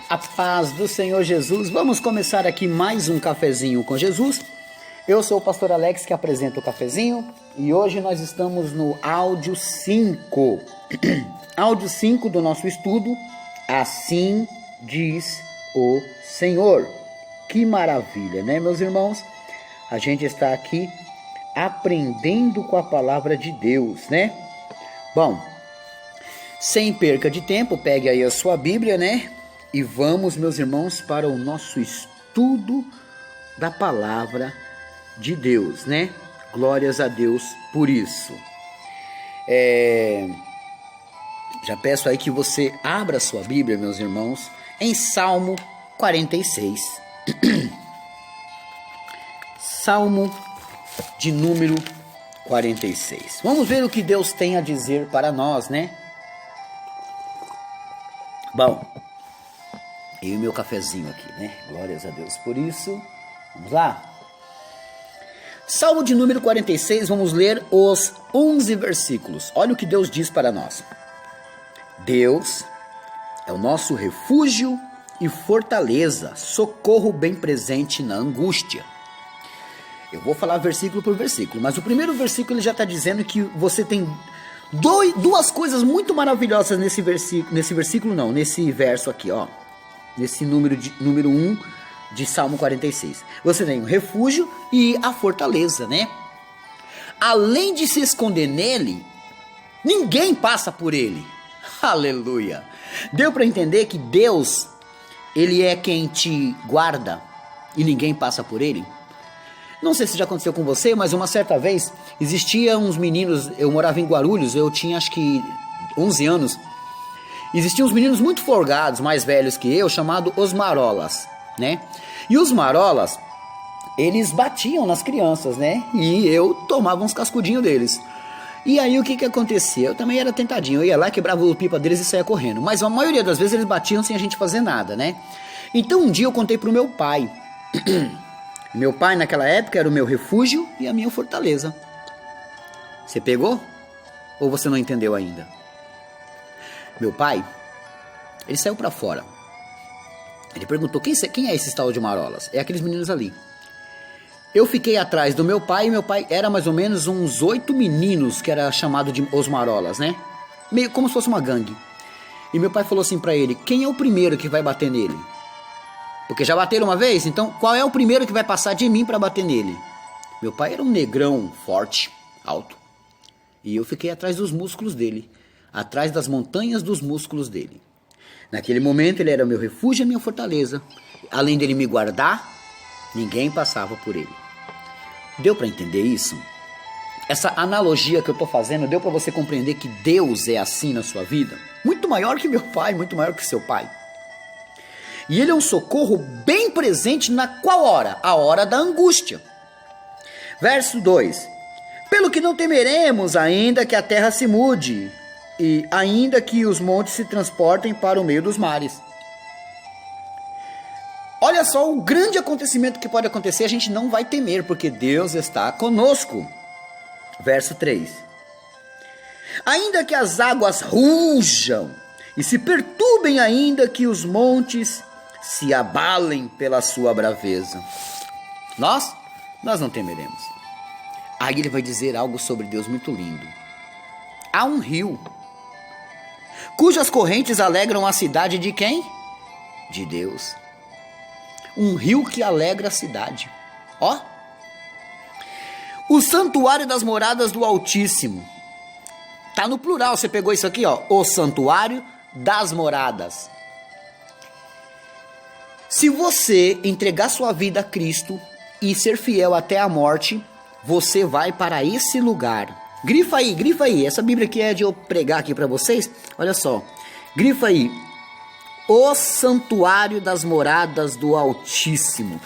A paz do Senhor Jesus. Vamos começar aqui mais um cafezinho com Jesus. Eu sou o pastor Alex que apresenta o cafezinho e hoje nós estamos no áudio 5. Áudio 5 do nosso estudo. Assim diz o Senhor. Que maravilha, né, meus irmãos? A gente está aqui aprendendo com a palavra de Deus, né? Bom, sem perca de tempo, pegue aí a sua Bíblia, né? E vamos, meus irmãos, para o nosso estudo da palavra de Deus, né? Glórias a Deus por isso. Já peço aí que você abra a sua Bíblia, meus irmãos, em Salmo 46. Salmo de número 46. Vamos ver o que Deus tem a dizer para nós, né? Bom, eu e meu cafezinho aqui, né? Glórias a Deus por isso. Vamos lá? Salmo de número 46, vamos ler os 11 versículos. Olha o que Deus diz para nós. Deus é o nosso refúgio e fortaleza, socorro bem presente na angústia. Eu vou falar versículo por versículo, mas o primeiro versículo ele já está dizendo que você tem duas coisas muito maravilhosas nesse verso aqui, ó. Nesse número 1 de Salmo 46. Você tem o refúgio e a fortaleza, né? Além de se esconder nele, ninguém passa por ele. Aleluia! Deu para entender que Deus, ele é quem te guarda e ninguém passa por ele? Não sei se já aconteceu com você, mas uma certa vez existia uns meninos, eu morava em Guarulhos, eu tinha acho que 11 anos. Existiam uns meninos muito folgados, mais velhos que eu, chamados os marolas, né? E os marolas, eles batiam nas crianças, né? E eu tomava uns cascudinhos deles. E aí o que acontecia? Eu também era tentadinho, eu ia lá, quebrava o pipa deles e saia correndo. Mas a maioria das vezes eles batiam sem a gente fazer nada, né? Então um dia eu contei pro meu pai. Meu pai naquela época era o meu refúgio e a minha fortaleza. Você pegou? Ou você não entendeu ainda? Meu pai, ele saiu pra fora. Ele perguntou, quem é esse tal de marolas? É aqueles meninos ali. Eu fiquei atrás do meu pai, e meu pai era mais ou menos uns 8 meninos, que era chamado de os marolas, né? Meio como se fosse uma gangue. E meu pai falou assim pra ele, quem é o primeiro que vai bater nele? Porque já bateram uma vez, então qual é o primeiro que vai passar de mim pra bater nele? Meu pai era um negrão forte, alto. E eu fiquei atrás dos músculos dele. Atrás das montanhas dos músculos dele. Naquele momento ele era o meu refúgio e a minha fortaleza. Além dele me guardar, ninguém passava por ele. Deu para entender isso? Essa analogia que eu estou fazendo, deu para você compreender que Deus é assim na sua vida? Muito maior que meu pai, muito maior que seu pai. E ele é um socorro bem presente na qual hora? A hora da angústia. Verso 2. Pelo que não temeremos, ainda que a terra se mude, e ainda que os montes se transportem para o meio dos mares. Olha só o grande acontecimento que pode acontecer, a gente não vai temer, porque Deus está conosco. Verso 3. Ainda que as águas rujam e se perturbem, ainda que os montes se abalem pela sua braveza. Nós não temeremos. Aí ele vai dizer algo sobre Deus muito lindo. Há um rio cujas correntes alegram a cidade de quem? De Deus. Um rio que alegra a cidade. Ó. O santuário das moradas do Altíssimo. Tá no plural, você pegou isso aqui, ó. O santuário das moradas. Se você entregar sua vida a Cristo e ser fiel até a morte, você vai para esse lugar. Grifa aí. Essa Bíblia aqui é de eu pregar aqui para vocês. Olha só. Grifa aí. O santuário das moradas do Altíssimo.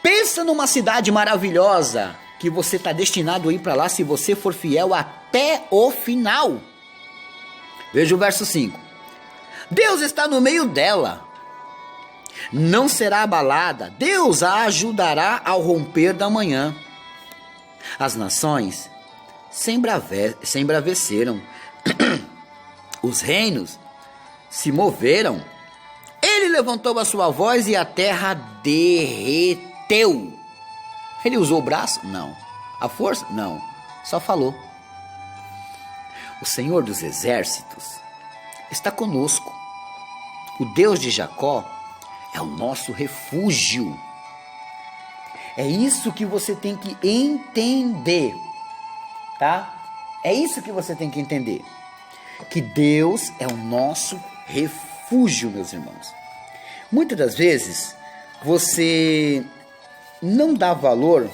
Pensa numa cidade maravilhosa que você está destinado a ir para lá se você for fiel até o final. Veja o verso 5. Deus está no meio dela. Não será abalada. Deus a ajudará ao romper da manhã. As nações se embraveceram. Os reinos se moveram. Ele levantou a sua voz e a terra derreteu. Ele usou o braço? Não. A força? Não. Só falou. O Senhor dos Exércitos está conosco. O Deus de Jacó é o nosso refúgio. É isso que você tem que entender, tá? É isso que você tem que entender. Que Deus é o nosso refúgio, meus irmãos. Muitas das vezes, você não dá valor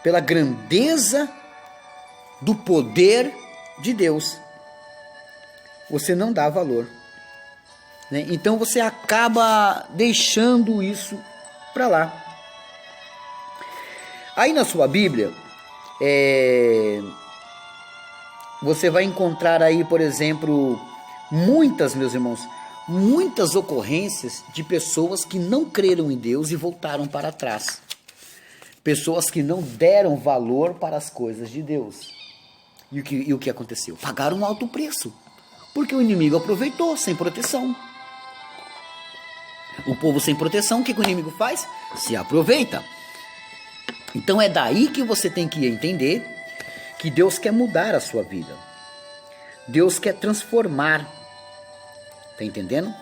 pela grandeza do poder de Deus. Você não dá valor, né? Então você acaba deixando isso para lá. Aí na sua Bíblia, você vai encontrar aí, por exemplo, meus irmãos, muitas ocorrências de pessoas que não creram em Deus e voltaram para trás. Pessoas que não deram valor para as coisas de Deus. E o que aconteceu? Pagaram um alto preço, porque o inimigo aproveitou sem proteção. O povo sem proteção, o que o inimigo faz? Se aproveita. Então é daí que você tem que entender que Deus quer mudar a sua vida. Deus quer transformar. Tá entendendo?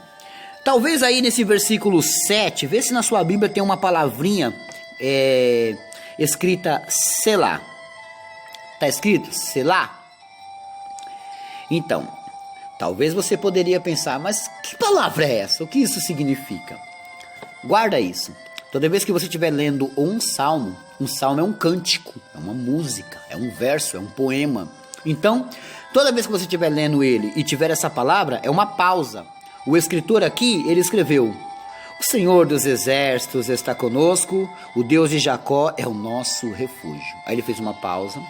Talvez aí nesse versículo 7, vê se na sua Bíblia tem uma palavrinha escrita Selá. Tá escrito Selá? Então, talvez você poderia pensar, mas que palavra é essa? O que isso significa? Guarda isso. Toda vez que você estiver lendo um salmo é um cântico, é uma música, é um verso, é um poema. Então, toda vez que você estiver lendo ele e tiver essa palavra, é uma pausa. O escritor aqui, ele escreveu: o Senhor dos Exércitos está conosco, o Deus de Jacó é o nosso refúgio. Aí ele fez uma pausa.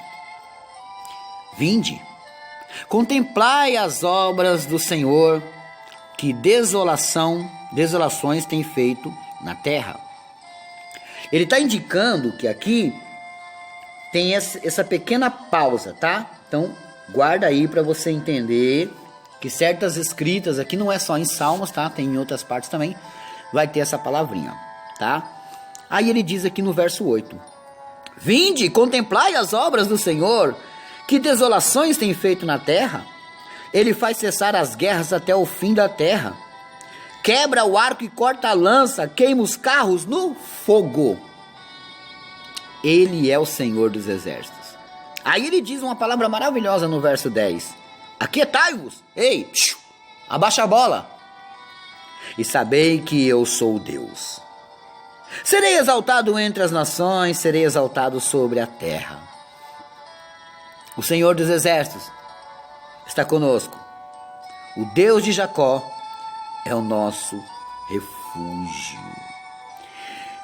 Vinde, contemplai as obras do Senhor, que desolações tem feito na terra. Ele está indicando que aqui tem essa pequena pausa, tá? Então, guarda aí para você entender que certas escritas, aqui não é só em Salmos, tá? Tem em outras partes também, vai ter essa palavrinha, tá? Aí ele diz aqui no verso 8: vinde, contemplai as obras do Senhor, que desolações tem feito na terra. Ele faz cessar as guerras até o fim da terra. Quebra o arco e corta a lança, queima os carros no fogo. Ele é o Senhor dos Exércitos. Aí ele diz uma palavra maravilhosa no verso 10. Aquietai-vos, ei, abaixa a bola. E sabei que eu sou Deus. Serei exaltado entre as nações, serei exaltado sobre a terra. O Senhor dos Exércitos está conosco. O Deus de Jacó é o nosso refúgio.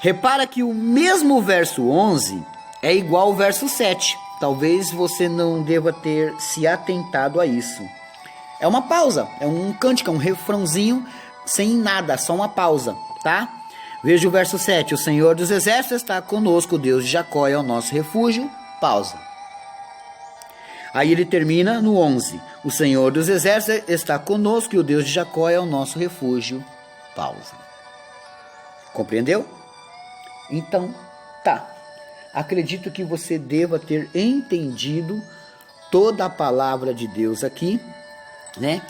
Repara que o mesmo verso 11 é igual ao verso 7. Talvez você não deva ter se atentado a isso. É uma pausa, é um cântico, é um refrãozinho sem nada, só uma pausa, tá? Veja o verso 7. O Senhor dos Exércitos está conosco, o Deus de Jacó é o nosso refúgio. Pausa. Aí ele termina no 11. O Senhor dos Exércitos está conosco e o Deus de Jacó é o nosso refúgio. Pausa. Compreendeu? Então, tá. Acredito que você deva ter entendido toda a palavra de Deus aqui, né?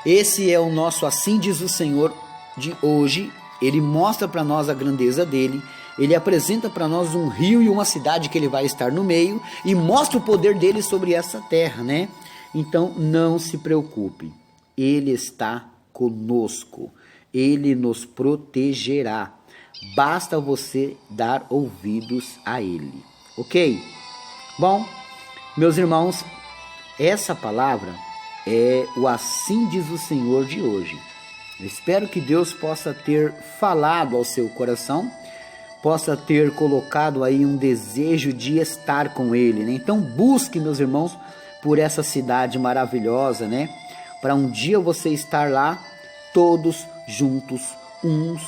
Esse é o nosso Assim Diz o Senhor de hoje. Ele mostra para nós a grandeza dele. Ele apresenta para nós um rio e uma cidade que ele vai estar no meio e mostra o poder dele sobre essa terra, né? Então, não se preocupe. Ele está conosco. Ele nos protegerá. Basta você dar ouvidos a ele. Ok? Bom, meus irmãos, essa palavra é o Assim Diz o Senhor de hoje. Eu espero que Deus possa ter falado ao seu coração, possa ter colocado aí um desejo de estar com ele, né? Então busque, meus irmãos, por essa cidade maravilhosa, né? Para um dia você estar lá, todos juntos, uns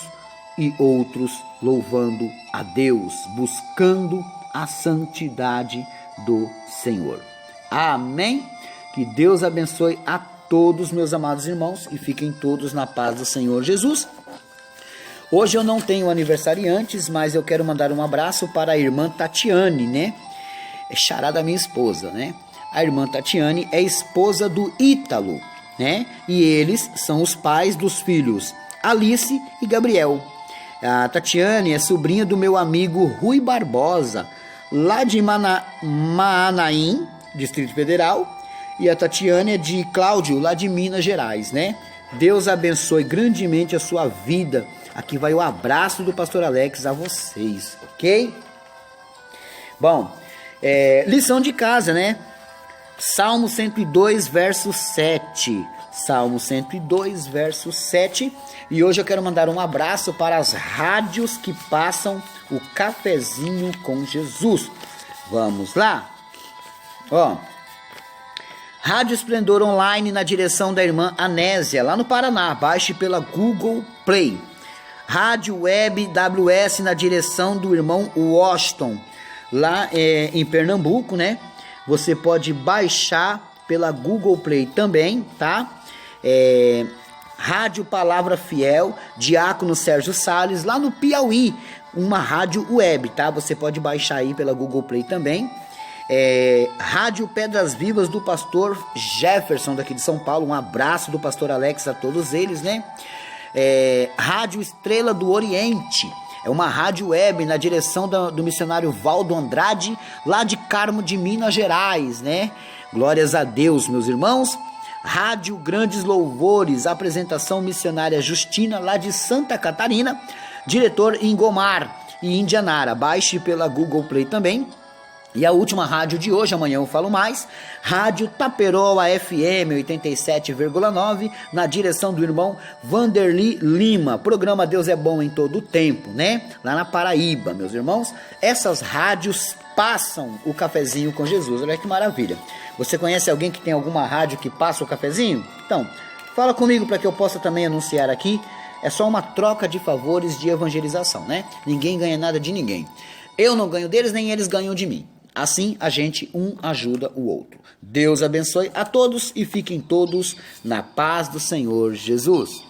e outros, louvando a Deus, buscando a santidade do Senhor. Amém? Que Deus abençoe a todos, meus amados irmãos, e fiquem todos na paz do Senhor Jesus. Hoje eu não tenho aniversariantes, mas eu quero mandar um abraço para a irmã Tatiane, né? É xará da minha esposa, né? A irmã Tatiane é esposa do Ítalo, né? E eles são os pais dos filhos Alice e Gabriel. A Tatiane é sobrinha do meu amigo Rui Barbosa, lá de Maanaim, Distrito Federal. E a Tatiane é de Cláudio, lá de Minas Gerais, né? Deus abençoe grandemente a sua vida. Aqui vai o abraço do pastor Alex a vocês, ok? Bom, lição de casa, né? Salmo 102, verso 7. Salmo 102, verso 7. E hoje eu quero mandar um abraço para as rádios que passam o cafezinho com Jesus. Vamos lá? Ó, Rádio Esplendor Online na direção da irmã Anésia, lá no Paraná. Baixe pela Google Play. Rádio Web WS na direção do irmão Washington, lá em Pernambuco, né? Você pode baixar pela Google Play também, tá? Rádio Palavra Fiel, Diácono Sérgio Salles, lá no Piauí, uma rádio web, tá? Você pode baixar aí pela Google Play também. Rádio Pedras Vivas do pastor Jefferson, daqui de São Paulo, um abraço do pastor Alex a todos eles, né? Rádio Estrela do Oriente, é uma rádio web na direção do missionário Valdo Andrade, lá de Carmo de Minas Gerais, né? Glórias a Deus, meus irmãos. Rádio Grandes Louvores, apresentação missionária Justina, lá de Santa Catarina, diretor Ingomar e Indianara. Baixe pela Google Play também. E a última rádio de hoje, amanhã eu falo mais, Rádio Taperoa FM 87,9, na direção do irmão Vanderly Lima. Programa Deus é Bom em Todo o Tempo, né? Lá na Paraíba, meus irmãos. Essas rádios passam o cafezinho com Jesus. Olha que maravilha. Você conhece alguém que tem alguma rádio que passa o cafezinho? Então, fala comigo para que eu possa também anunciar aqui. É só uma troca de favores de evangelização, né? Ninguém ganha nada de ninguém. Eu não ganho deles, nem eles ganham de mim. Assim, a gente ajuda o outro. Deus abençoe a todos e fiquem todos na paz do Senhor Jesus.